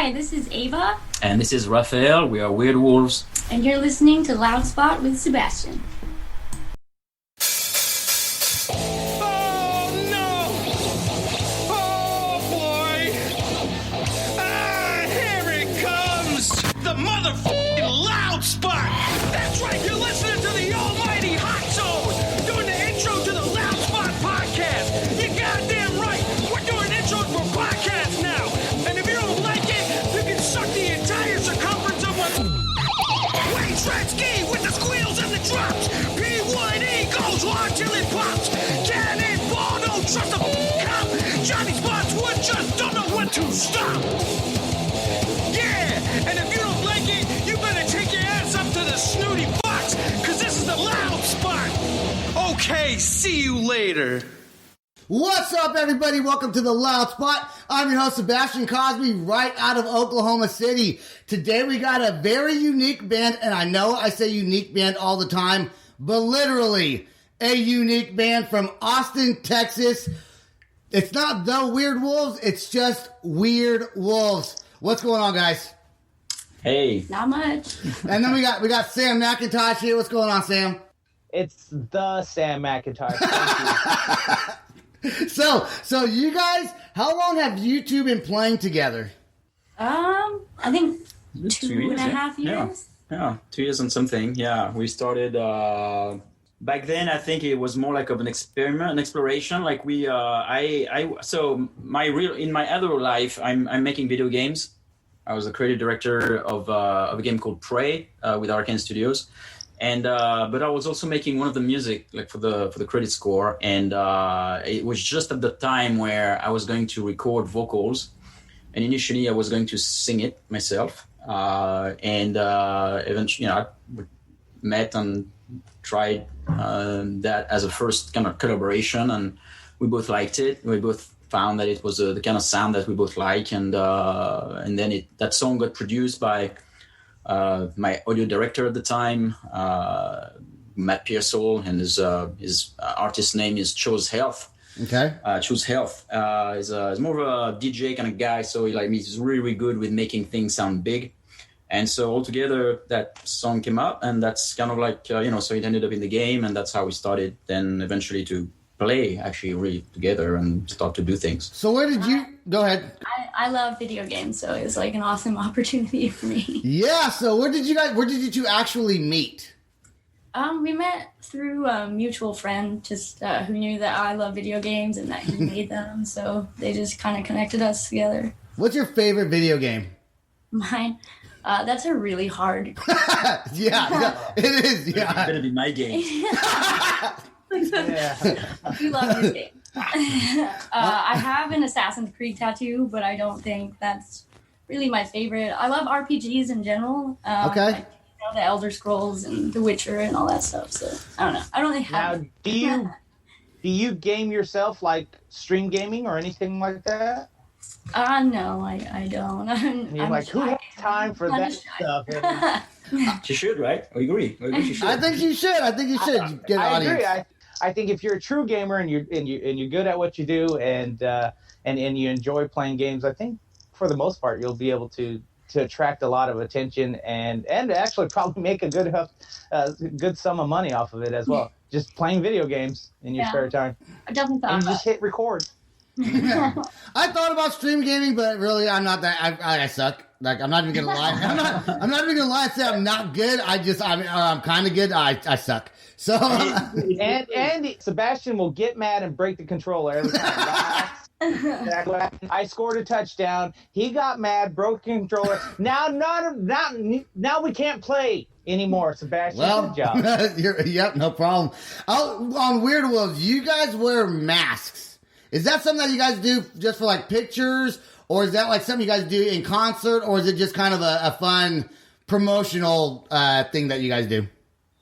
Hi, this is Ava. And this is Raphael. We are Weird Wolves. And you're listening to Loud Spot with Sebastian. The motherfucking Loud Spot! That's right, you're listening to the almighty Hot Zone! Doing the intro to the Loud Spot podcast! You're goddamn right! We're doing intros for podcasts now! And if you don't like it, you can suck the entire circumference of my Wayne Tretzky with the squeals and the drops! P1E goes hard till it pops! Cannonball, don't trust a cop! Johnny Spotswood just don't know when to stop! Yeah! And if you don't like it, you better take your ass up to the snooty box, cause this is the Loud Spot. Okay, see you later. What's up, everybody? Welcome to the Loud Spot. I'm your host, Sebastian Cosby, right out of Oklahoma City. Today we got a very unique band, and I know I say unique band all the time, but literally a unique band from Austin, Texas. It's not the Weird Wolves, it's just Weird Wolves. What's going on, guys? Hey. Not much. And then we got Sam McIntosh here. What's going on, Sam? It's the Sam McIntosh. So you guys, how long have you two been playing together? I think two and a half yeah. years. Yeah, 2 years and something. Yeah, we started back then. I think it was more like of an experiment, an exploration. Like we, so in my other life, I'm making video games. I was the creative director of a game called Prey with Arcane Studios, and but I was also making one of the music like for the credit score, and it was just at the time where I was going to record vocals, and initially I was going to sing it myself, and eventually, I met and tried that as a first kind of collaboration, and we both liked it. We both found that it was the kind of sound that we both like, and then that song got produced by my audio director at the time, Matt Pearsall, and his artist name is Chose Health. Okay. Chose Health is more of a DJ kind of guy, so he's really, really good with making things sound big. And so altogether, that song came up, and that's kind of like, so it ended up in the game, and that's how we started then eventually to play actually really together and start to do things. So where did you go ahead? I love video games, so it was like an awesome opportunity for me. Yeah, so where did you two actually meet? We met through a mutual friend who knew that I love video games and that he made them, so they just kind of connected us together. What's your favorite video game? Mine? That's a really hard yeah, it is. Yeah, It's gonna be my game. I do love this game. I have an Assassin's Creed tattoo, but I don't think that's really my favorite. I love RPGs in general. Okay. Like, the Elder Scrolls and The Witcher and all that stuff. So I don't know. I don't really have. Now, do you game yourself, like stream gaming or anything like that? No, I don't. You're like, who has time for that stuff? She should, right? I agree. She should. I think you should. Get an I audience. agree. I think if you're a true gamer and you're good at what you do and you enjoy playing games, I think for the most part you'll be able to attract a lot of attention and actually probably make a good sum of money off of it as well. Just playing video games in your spare time. I definitely thought and you just hit record. Yeah. I thought about stream gaming, but really, I'm not that. I suck. Like, I'm not even gonna lie. I'm not even gonna lie and say I'm not good. I'm kind of good. I suck. So and Sebastian will get mad and break the controller every time. I scored a touchdown. He got mad, broke the controller. Now we can't play anymore, Sebastian. Well, good job. Yep, no problem. On Weird Wolves, you guys wear masks. Is that something that you guys do just for like pictures, or is that like something you guys do in concert, or is it just kind of a fun promotional thing that you guys do?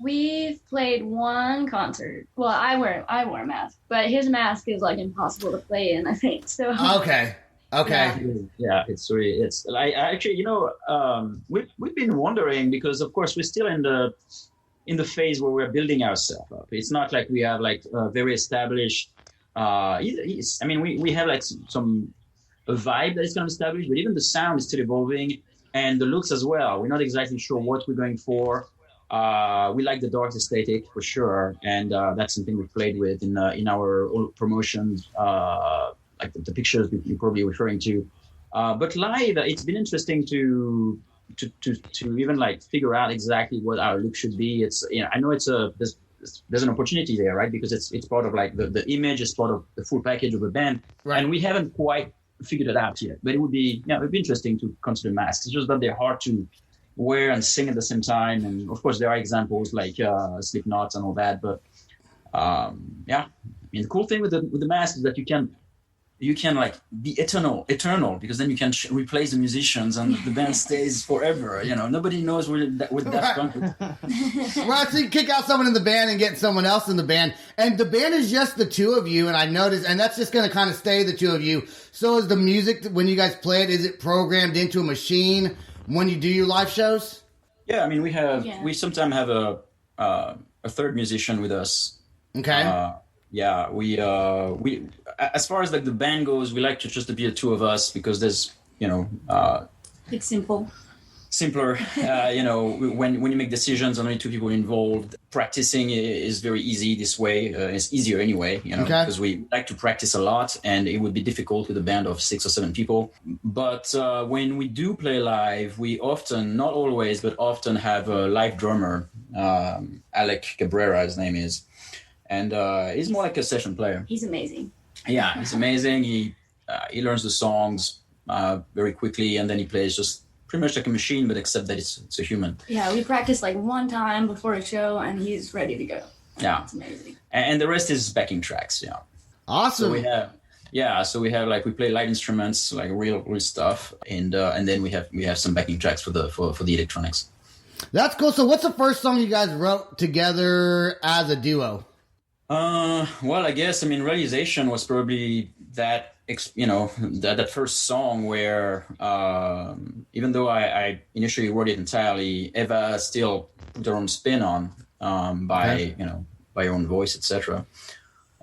We've played one concert. Well, I wear a mask, but his mask is like impossible to play in, I think. So Okay. Yeah, it's like actually, we've been wondering because of course we're still in the phase where we're building ourselves up. It's not like we have like very established. We have like some a vibe that is kind of established, but even the sound is still evolving, and the looks as well. We're not exactly sure what we're going for. We like the dark aesthetic for sure, and that's something we played with in our old promotions, like the pictures you're probably referring to. But live, it's been interesting to even like figure out exactly what our look should be. It's I know there's an opportunity there, right? Because it's part of like the image is part of the full package of a band, Right. and we haven't quite figured it out yet. But it would be interesting to consider masks. It's just that they're hard to wear and sing at the same time, and of course there are examples like Slipknot and all that. But I mean, the cool thing with the mask is that you can like be eternal because then you can replace the musicians and the band stays forever. Nobody knows where that's going to. Right, so you kick out someone in the band and get someone else in the band. And the band is just the two of you, and I noticed, and that's just going to kind of stay the two of you. So is the music, when you guys play it, is it programmed into a machine when you do your live shows? Yeah, I mean, we sometimes have a third musician with us. Okay. We as far as like the band goes, we like to just be the two of us because there's It's simple. simpler. When you make decisions, only two people involved. Practicing is very easy this way. It's easier anyway, Okay. because we like to practice a lot, and it would be difficult with a band of 6 or 7 people. But when we do play live, we often, not always, but often have a live drummer, Alec Cabrera, his name is. And he's more like a session player. He's amazing. Yeah, he's amazing. He learns the songs very quickly, and then he plays just pretty much like a machine, but except that it's a human. Yeah, we practice like one time before a show, and he's ready to go. Yeah, It's amazing. and the rest is backing tracks. Yeah. Awesome. So we have like we play light instruments, like real stuff, and then we have some backing tracks for the electronics. That's cool. So what's the first song you guys wrote together as a duo? Well, I guess, I mean, Realization was probably that first song where, even though I initially wrote it entirely, Eva still put her own spin on, by her own voice, etc.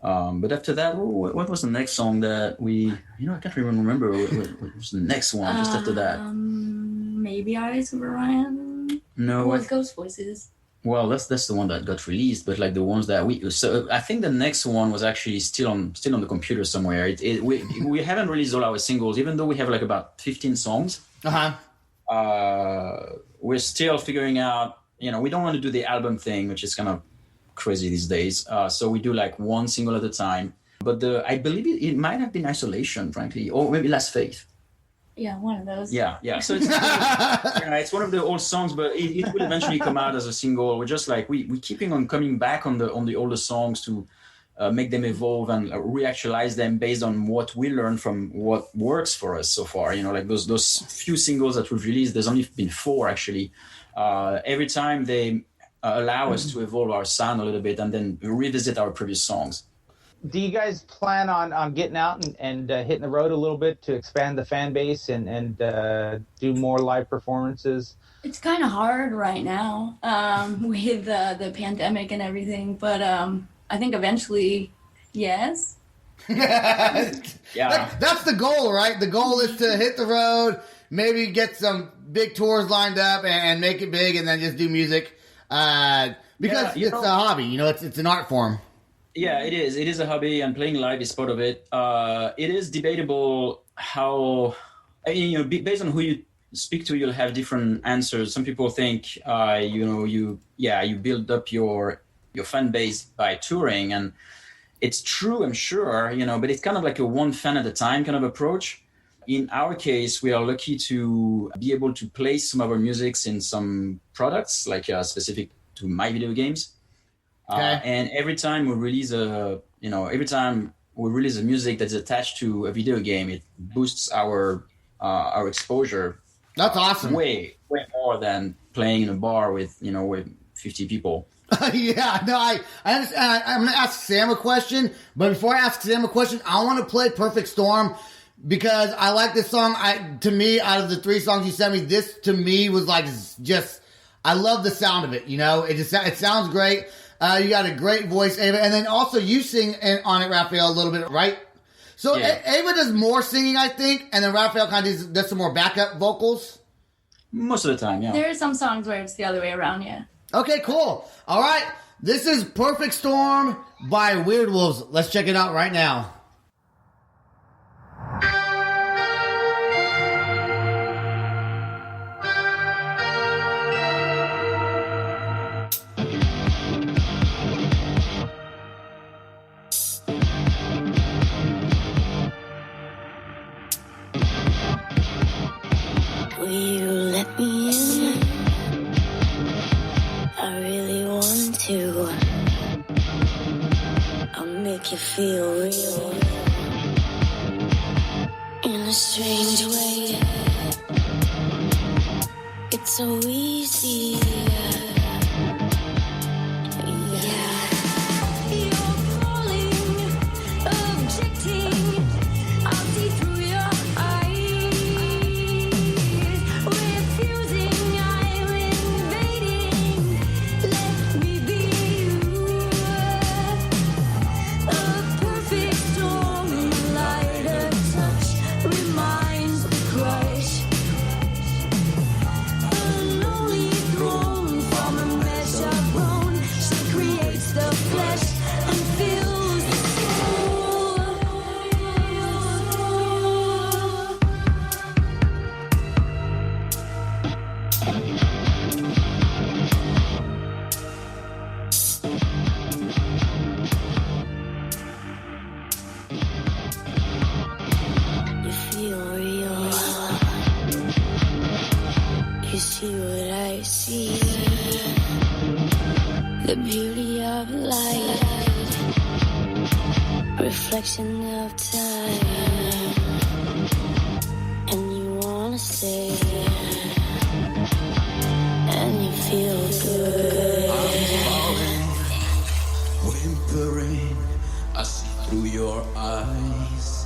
But after that, what was the next song that we, I can't even remember what was the next one just after that. Maybe Eyes of Orion. No, Or Ghost Voices. well, that's the one that got released, but like the ones that so I think the next one was actually still on the computer somewhere. We haven't released all our singles, even though we have like about 15 songs. We're still figuring out. We don't want to do the album thing, which is kind of crazy these days. So we do like one single at a time. But I believe it might have been Isolation, frankly, or maybe Last Faith. Yeah, one of those. Yeah. So it's one of the old songs, but it will eventually come out as a single. We're just like we keeping on coming back on the older songs to make them evolve and reactualize them based on what we learned from what works for us so far. Like those few singles that we've released. There's only been 4 actually. Every time they allow us to evolve our sound a little bit and then revisit our previous songs. Do you guys plan on getting out and hitting the road a little bit to expand the fan base and do more live performances? It's kind of hard right now with the pandemic and everything, but I think eventually, yes. Yeah. That's the goal, right? The goal is to hit the road, maybe get some big tours lined up and make it big, and then just do music because it's a hobby. It's an art form. Yeah, it is. It is a hobby, and playing live is part of it. It is debatable how, based on who you speak to, you'll have different answers. Some people think, you build up your fan base by touring, and it's true, I'm sure, but it's kind of like a one fan at a time kind of approach. In our case, we are lucky to be able to place some of our musics in some products, like specific to my video games. Okay. And every time we release a music that's attached to a video game, it boosts our exposure. That's awesome. Way more than playing in a bar with 50 people. Yeah, no, I understand. I'm going to ask Sam a question, but before I ask Sam a question, I want to play Perfect Storm because I like this song. To me, out of the 3 songs you sent me, this to me was like just, I love the sound of it. It sounds great. You got a great voice, Ava, and then also you sing on it, Raphael, a little bit, right? So Yeah. Ava does more singing, I think, and then Raphael kind of does some more backup vocals. Most of the time, yeah. There are some songs where it's the other way around, yeah. Okay, cool. All right. This is Perfect Storm by WeirdWolves. Let's check it out right now. Will you let me in? I really want to. I'll make you feel real in a strange way. It's so easy. Yeah. You're falling, objecting. I'll see through your eyes. Refusing, I'm invading. Let me be you. A perfect storm, light a touch reminds the crush. A lonely throne from a mesh of bone. She creates the flesh and fills the soul. You feel real. You see what I see. The beauty of light, reflection of time. And you wanna stay, and you feel good. Whimpering, I see through your eyes.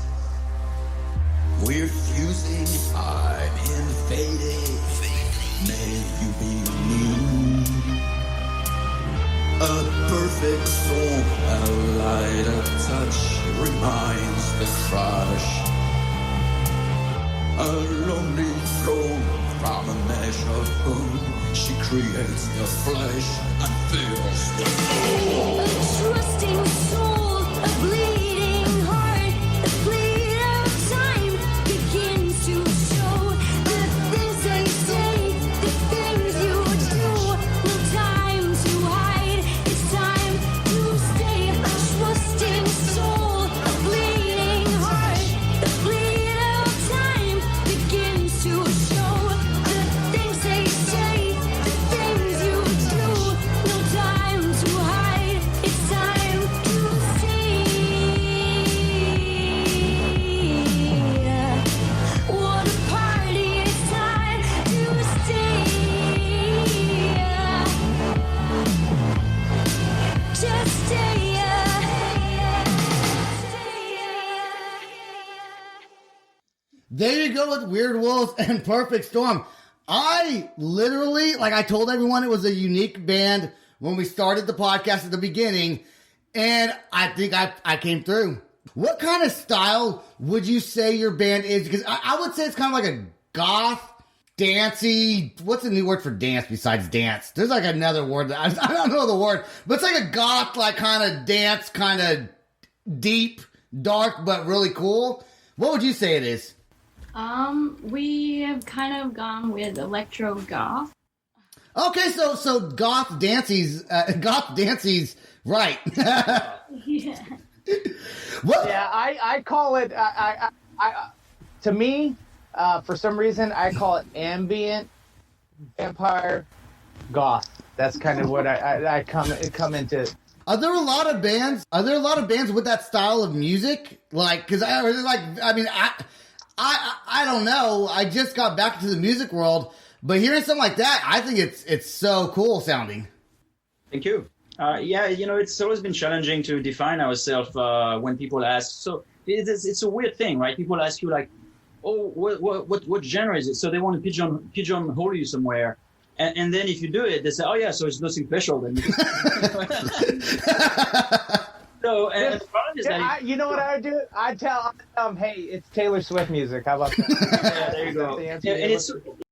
We're fusing, I'm invading. May you be new. A perfect storm, a light of touch reminds the crush. A lonely throne from a mesh of bone. She creates the flesh and fills the soul. A trusting soul, a bleeding heart, the bleed of time begins to show. The things they say, the things you do. No time to hide, it's time to stay. A trusting soul, a bleeding heart, the bleed of time begins to show. The things they say, the things you do. No time to hide, it's time to see. What a party, it's time to stay. Just stay. There you go with WeirdWolves and Perfect Storm. I literally, like I told everyone, it was a unique band when we started the podcast at the beginning, and I think I came through. What kind of style would you say your band is? Because I would say it's kind of like a goth, dancey. What's a new word for dance besides dance? There's like another word that I don't know the word, but it's like a goth, like kind of dance, kind of deep, dark, but really cool. What would you say it is? We have kind of gone with electro goth. Okay, so goth dancy's right. Yeah. What? Yeah, I call it. To me, for some reason, I call it ambient vampire goth. That's kind of what I come into. Are there a lot of bands? Are there a lot of bands with that style of music? Like, because I don't know. I just got back into the music world, but hearing something like that, I think it's so cool sounding. Thank you. Yeah, it's always been challenging to define ourselves when people ask. So it's a weird thing, right? People ask you like, "Oh, what genre is it?" So they want to pigeonhole you somewhere, and then if you do it, they say, "Oh yeah, so it's nothing special." Then No, and the problem is that You know what I would do? I'd tell them, hey, it's Taylor Swift music. How about that? yeah, there you go. That's the answer Yeah, you're and it's looking for.